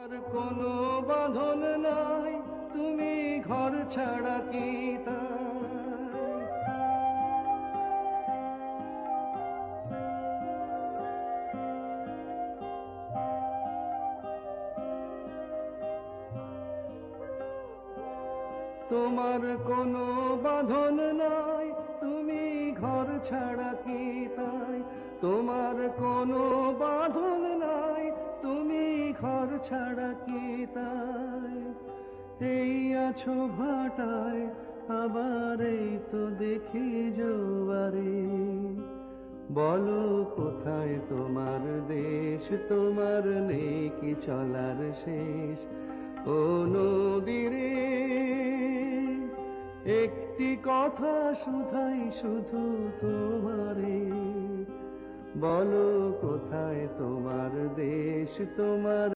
আর কোনো বাঁধন নাই, তুমি ঘর ছাড়া কি তাই? তোমার কোনো বাঁধন নাই, তুমি ঘর ছাড়া কি তাই? তোমার কোনো বাঁধন নাই, তুমি ঘর ছাড়া কি তাই? এই আছো ভাটায়, আবার এই তো দেখি জোয়ারে। বলো কোথায় তোমার দেশ, তোমার নেই কি চলার শেষ? ও নদীরে, একটি কথা শুধাই শুধু তোমারে। বলো কোথায় তোমার দেশ, তোমার